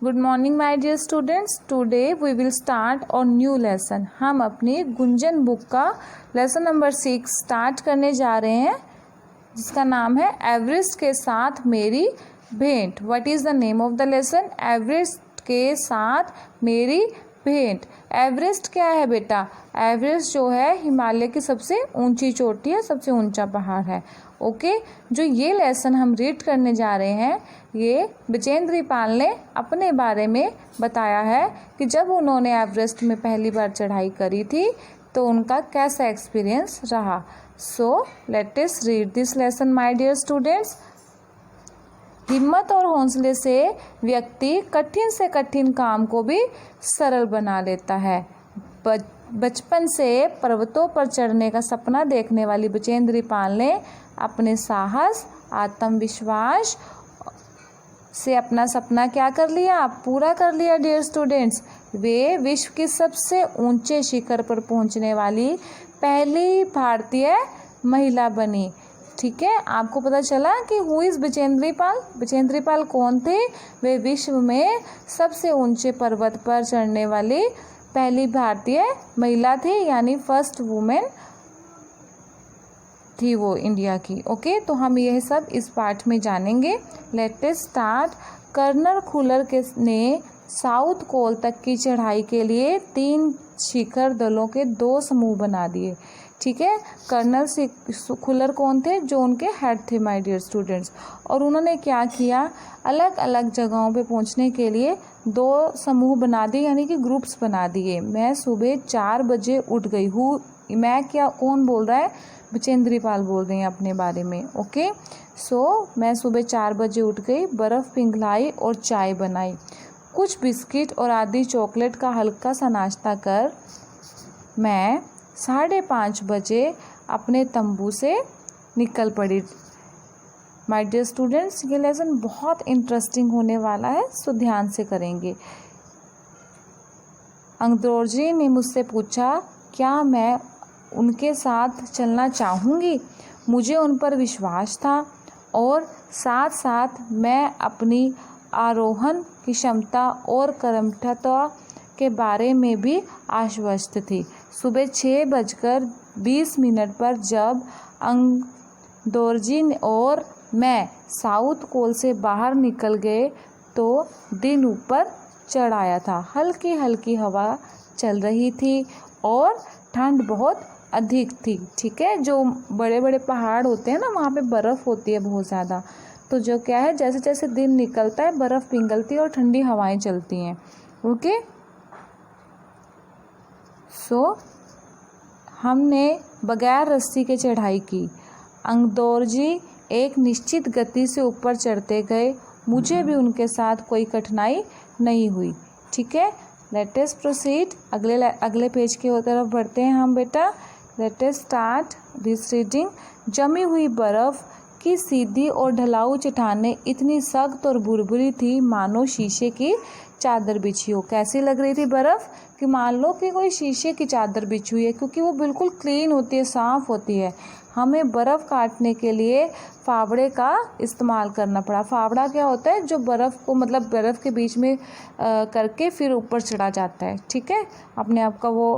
Good morning my dear students. Today we will start our new lesson. हम अपनी Gunjan book का lesson number 6 start करने जा रहे हैं, जिसका नाम है एवरेस्ट के साथ मेरी भेंट। What is the name of the lesson? Everest के साथ मेरी भेंट। एवरेस्ट क्या है बेटा? एवरेस्ट जो है हिमालय की सबसे ऊंची चोटी है, सबसे ऊंचा पहाड़ है। ओके, जो ये लेसन हम रीड करने जा रहे हैं, ये बचेंद्री पाल ने अपने बारे में बताया है कि जब उन्होंने एवरेस्ट में पहली बार चढ़ाई करी थी तो उनका कैसा एक्सपीरियंस रहा। So let us read this lesson my dear students. हिम्मत और हौसले से व्यक्ति कठिन से कठिन काम को भी सरल बना लेता है। बचपन से पर्वतों पर चढ़ने का सपना देखने वाली बचेंद्री पाल ने अपने साहस, आत्मविश्वास से अपना सपना क्या कर लिया? पूरा कर लिया डियर स्टूडेंट्स। वे विश्व की सबसे ऊंचे शिखर पर पहुंचने वाली पहली भारतीय महिला बनी। ठीक है, आपको पता चला कि हु इज़ बचेंद्री पाल? बचेंद्री पाल कौन थे? वे विश्व में सबसे ऊंचे पर्वत पर चढ़ने वाली पहली भारतीय महिला थी, यानी फर्स्ट वुमेन थी वो इंडिया की। ओके, तो हम यह सब इस पार्ट में जानेंगे। Let us start. Colonel Khullar ने साउथ कोल तक की चढ़ाई के लिए 3 शिखर दलों के 2 समूह बना दिए। ठीक है, कर्नल खुलर कौन थे? जो उनके हेड थे माय डियर स्टूडेंट्स। और उन्होंने क्या किया? अलग अलग जगहों पे पहुंचने के लिए 2 समूह बना दिए, यानी कि ग्रुप्स बना दिए। मैं सुबह 4 बजे उठ गई हूँ। मैं क्या, कौन बोल रहा है? बचेंद्री पाल बोल रही हैं अपने बारे में। ओके, सो मैं सुबह 4 बजे उठ गई, बर्फ़ पिघलाई और चाय बनाई। कुछ बिस्किट और आधी चॉकलेट का हल्का सा नाश्ता कर मैं 5:30 बजे अपने तंबू से निकल पड़ी। माय डियर स्टूडेंट्स, ये लेसन बहुत इंटरेस्टिंग होने वाला है, सो ध्यान से करेंगे। अंग्रेजी ने मुझसे पूछा क्या मैं उनके साथ चलना चाहूँगी। मुझे उन पर विश्वास था और साथ साथ मैं अपनी आरोहण की क्षमता और कर्मठता के बारे में भी आश्वस्त थी। सुबह 6:20 पर जब अंग्रेजी और मैं साउथ कोल से बाहर निकल गए तो दिन ऊपर चढ़ आया था। हल्की हल्की हवा चल रही थी और ठंड बहुत अधिक थी। ठीक है, जो बड़े बड़े पहाड़ होते हैं ना, वहाँ पे बर्फ़ होती है बहुत ज़्यादा। तो जो क्या है, जैसे जैसे दिन निकलता है बर्फ़ पिघलती है और ठंडी हवाएं चलती हैं। ओके, सो हमने बगैर रस्सी के चढ़ाई की। अंग्रेजी एक निश्चित गति से ऊपर चढ़ते गए। मुझे भी उनके साथ कोई कठिनाई नहीं हुई। ठीक है, लेट अस प्रोसीड। अगले पेज की तरफ बढ़ते हैं हम बेटा। Let us start this reading. जमी हुई बर्फ़ की सीधी और ढलाऊ चट्टानें इतनी सख्त और भुरभुरी थी मानो शीशे की चादर बिछी हो। कैसी लग रही थी बर्फ़? कि मान लो कि कोई शीशे की चादर बिछी हुई है, क्योंकि वो बिल्कुल क्लीन होती है, साफ़ होती है। हमें बर्फ़ काटने के लिए फावड़े का इस्तेमाल करना पड़ा। फावड़ा क्या होता है? जो बर्फ़ को, मतलब बर्फ़ के बीच में करके फिर ऊपर चढ़ा जाता है। ठीक है, अपने आप का वो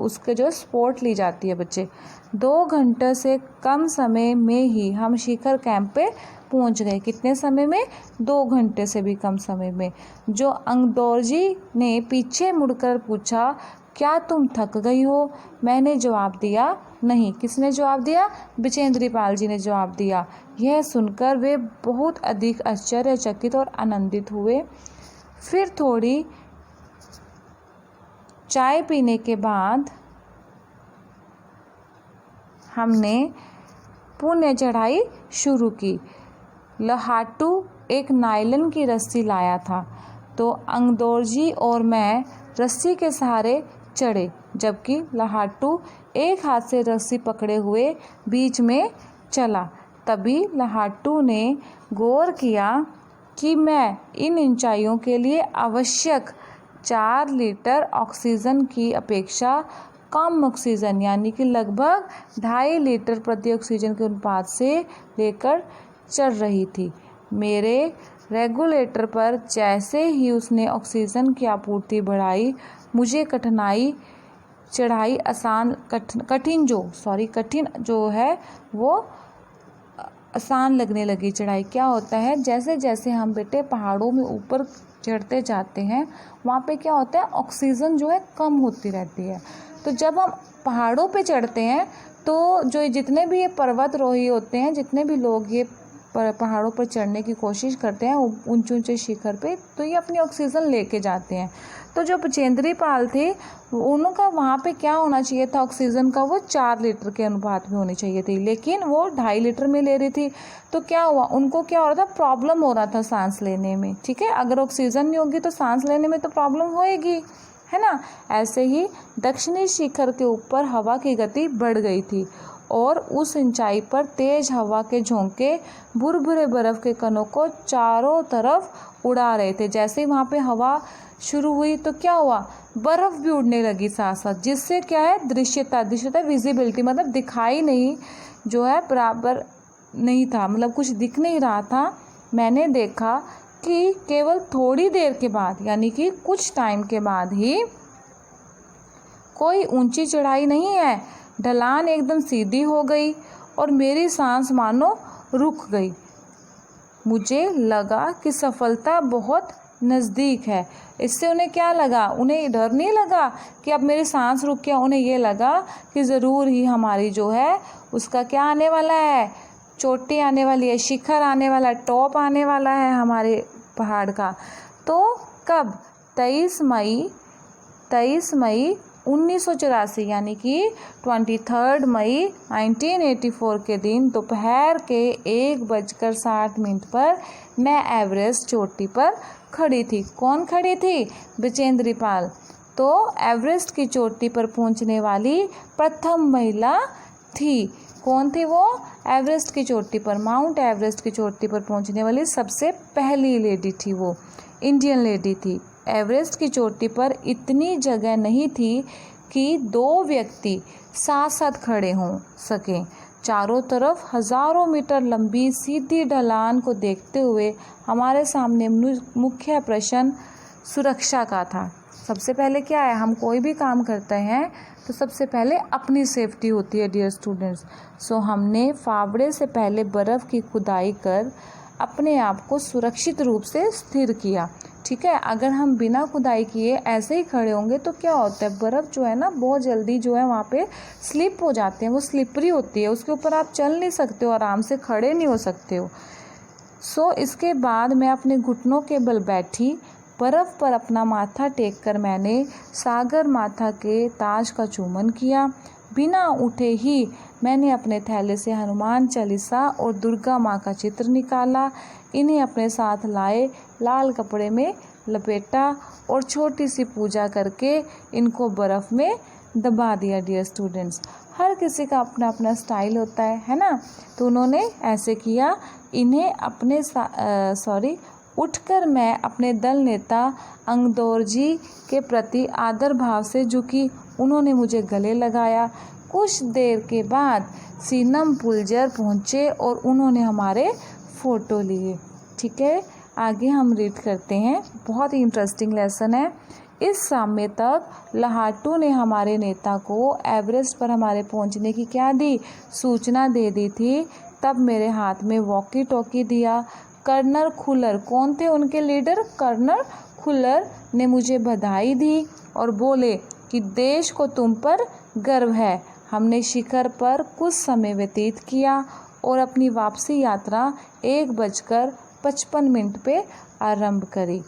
उसके जो स्पोर्ट ली जाती है बच्चे। 2 घंटे से कम समय में ही हम शिखर कैंप पे पहुंच गए। कितने समय में? 2 घंटे से भी कम समय में। जो अंग्रेजी ने पीछे मुड़कर पूछा क्या तुम थक गई हो? मैंने जवाब दिया नहीं। किसने जवाब दिया? बचेंद्री पाल जी ने जवाब दिया। यह सुनकर वे बहुत अधिक आश्चर्यचकित और आनंदित हुए। फिर थोड़ी चाय पीने के बाद हमने पुनः चढ़ाई शुरू की। लहाटू एक नायलन की रस्सी लाया था, तो अंग्रेजी और मैं रस्सी के सहारे चढ़े, जबकि लहाटू एक हाथ से रस्सी पकड़े हुए बीच में चला। तभी लहाटू ने गौर किया कि मैं इन ऊंचाइयों के लिए आवश्यक 4 लीटर ऑक्सीजन की अपेक्षा कम ऑक्सीजन, यानी कि लगभग 2.5 लीटर प्रति ऑक्सीजन के अनुपात से लेकर चढ़ रही थी। मेरे रेगुलेटर पर जैसे ही उसने ऑक्सीजन की आपूर्ति बढ़ाई, मुझे चढ़ाई कठिन जो है वो आसान लगने लगी। चढ़ाई क्या होता है, जैसे जैसे हम बेटे पहाड़ों में ऊपर चढ़ते जाते हैं वहाँ पे क्या होता है, ऑक्सीजन जो है कम होती रहती है। तो जब हम पहाड़ों पे चढ़ते हैं तो जो जितने भी ये पर्वतारोही होते हैं, जितने भी लोग ये पहाड़ों पर चढ़ने की कोशिश करते हैं ऊंचे ऊंचे शिखर पे, तो ये अपनी ऑक्सीजन लेके जाते हैं। तो जो बचेंद्री पाल थे उनका वहाँ पे क्या होना चाहिए था, ऑक्सीजन का वो 4 लीटर के अनुपात में होनी चाहिए थी, लेकिन वो 2.5 लीटर में ले रही थी। तो क्या हुआ, उनको क्या हो रहा था, प्रॉब्लम हो रहा था सांस लेने में। ठीक है, अगर ऑक्सीजन नहीं होगी तो सांस लेने में तो प्रॉब्लम होएगी, है ना। ऐसे ही दक्षिणी शिखर के ऊपर हवा की गति बढ़ गई थी और उस ऊंचाई पर तेज हवा के झोंके भुरभुरे बर्फ के कणों को चारों तरफ उड़ा रहे थे। जैसे ही वहाँ पे हवा शुरू हुई तो क्या हुआ, बर्फ भी उड़ने लगी साथ साथ, जिससे क्या है, दृश्यता विजिबिलिटी, मतलब दिखाई नहीं जो है बराबर नहीं था, मतलब कुछ दिख नहीं रहा था। मैंने देखा कि केवल थोड़ी देर के बाद, यानी कि कुछ टाइम के बाद ही, कोई ऊंची चढ़ाई नहीं है, ढलान एकदम सीधी हो गई और मेरी सांस मानो रुक गई। मुझे लगा कि सफलता बहुत नज़दीक है। इससे उन्हें क्या लगा, उन्हें डर नहीं लगा कि अब मेरी सांस रुक गया, उन्हें ये लगा कि ज़रूर ही हमारी जो है उसका क्या आने वाला है, चोटी आने वाली है, शिखर आने वाला है, टॉप आने वाला है हमारे पहाड़ का। तो कब, 23 मई 1984 यानी कि 23 मई 1984 के दिन दोपहर के 1:60 पर मैं एवरेस्ट चोटी पर खड़ी थी। कौन खड़ी थी, बचेंद्री पाल। तो एवरेस्ट की चोटी पर पहुंचने वाली प्रथम महिला थी। कौन थी वो, एवरेस्ट की चोटी पर, माउंट एवरेस्ट की चोटी पर पहुंचने वाली सबसे पहली लेडी थी, वो इंडियन लेडी थी। एवरेस्ट की चोटी पर इतनी जगह नहीं थी कि 2 व्यक्ति साथ साथ खड़े हो सकें। चारों तरफ हजारों मीटर लंबी सीधी ढलान को देखते हुए हमारे सामने मुख्य प्रश्न सुरक्षा का था। सबसे पहले क्या है, हम कोई भी काम करते हैं तो सबसे पहले अपनी सेफ्टी होती है डियर स्टूडेंट्स। सो हमने फावड़े से पहले बर्फ़ की खुदाई कर अपने आप को सुरक्षित रूप से स्थिर किया। ठीक है, अगर हम बिना खुदाई किए ऐसे ही खड़े होंगे तो क्या होता है, बर्फ़ जो है ना बहुत जल्दी जो है वहाँ पे स्लिप हो जाते हैं, वो स्लिपरी होती है, उसके ऊपर आप चल नहीं सकते हो, आराम से खड़े नहीं हो सकते हो। सो इसके बाद मैं अपने घुटनों के बल बैठी, बर्फ़ पर अपना माथा टेक कर मैंने सागर माथा के ताज का चुम्बन किया। बिना उठे ही मैंने अपने थैले से हनुमान चालीसा और दुर्गा माँ का चित्र निकाला, इन्हें अपने साथ लाए, लाल कपड़े में लपेटा और छोटी सी पूजा करके इनको बर्फ़ में दबा दिया। डियर स्टूडेंट्स, हर किसी का अपना अपना स्टाइल होता है ना। तो उन्होंने ऐसे किया, इन्हें अपने उठकर मैं अपने दल नेता अंगदौरजी के प्रति आदर भाव से झुकी। उन्होंने मुझे गले लगाया। कुछ देर के बाद सीनम पुलजर पहुँचे और उन्होंने हमारे फ़ोटो लिए। ठीक है, आगे हम रीड करते हैं, बहुत ही इंटरेस्टिंग लेसन है। इस समय तक लाहाटू ने हमारे नेता को एवरेस्ट पर हमारे पहुंचने की क्या दी, सूचना दे दी थी। तब मेरे हाथ में वॉकी टॉकी दिया। कर्नल खुलर, कौन थे उनके लीडर, कर्नल खुलर ने मुझे बधाई दी और बोले कि देश को तुम पर गर्व है। हमने शिखर पर कुछ समय व्यतीत किया और अपनी वापसी यात्रा 1:55 पे आरंभ करी।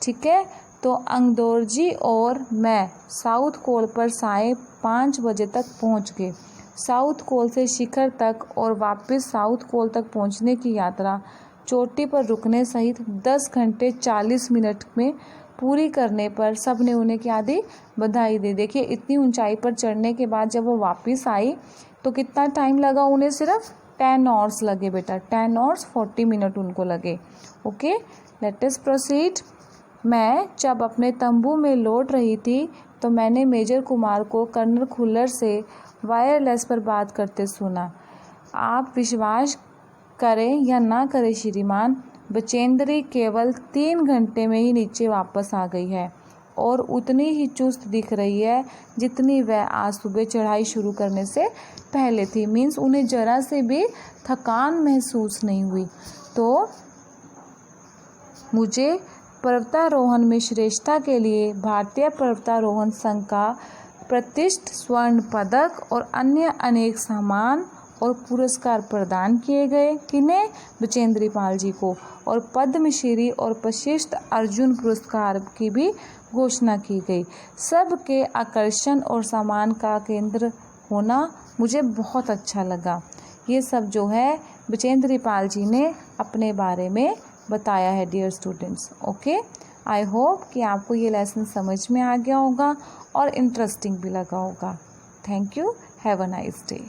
ठीक है, तो अंगदौरजी और मैं साउथ कोल पर 5:30 बजे तक पहुंच गए। साउथ कोल से शिखर तक और वापस साउथ कोल तक पहुंचने की यात्रा चोटी पर रुकने सहित 10 घंटे 40 मिनट में पूरी करने पर सब ने उन्हें क्या दी, बधाई दी। देखिए, इतनी ऊंचाई पर चढ़ने के बाद जब वो वापस आई तो कितना टाइम लगा उन्हें, सिर्फ 10 आवर्स लगे बेटा, 10 आवर्स 40 मिनट उनको लगे। Okay, let us proceed. मैं जब अपने तंबू में लौट रही थी तो मैंने मेजर कुमार को कर्नल खुल्लर से वायरलेस पर बात करते सुना। आप विश्वास करें या ना करें श्रीमान, बचेंद्री केवल 3 घंटे में ही नीचे वापस आ गई है और उतनी ही चुस्त दिख रही है जितनी वह आज सुबह चढ़ाई शुरू करने से पहले थी। मीन्स उन्हें जरा से भी थकान महसूस नहीं हुई। तो मुझे पर्वतारोहण में श्रेष्ठता के लिए भारतीय पर्वतारोहण संघ का प्रतिष्ठित स्वर्ण पदक और अन्य अनेक सम्मान और पुरस्कार प्रदान किए गए। किन्हें? बचेंद्री पाल जी को। और पद्मश्री और प्रशिष्ट अर्जुन पुरस्कार की भी घोषणा की गई। सबके आकर्षण और सम्मान का केंद्र होना मुझे बहुत अच्छा लगा। ये सब जो है बचेंद्री पाल जी ने अपने बारे में बताया है dear students. Okay, I hope कि आपको ये लेसन समझ में आ गया होगा और इंटरेस्टिंग भी लगा होगा। Thank you, have a nice day.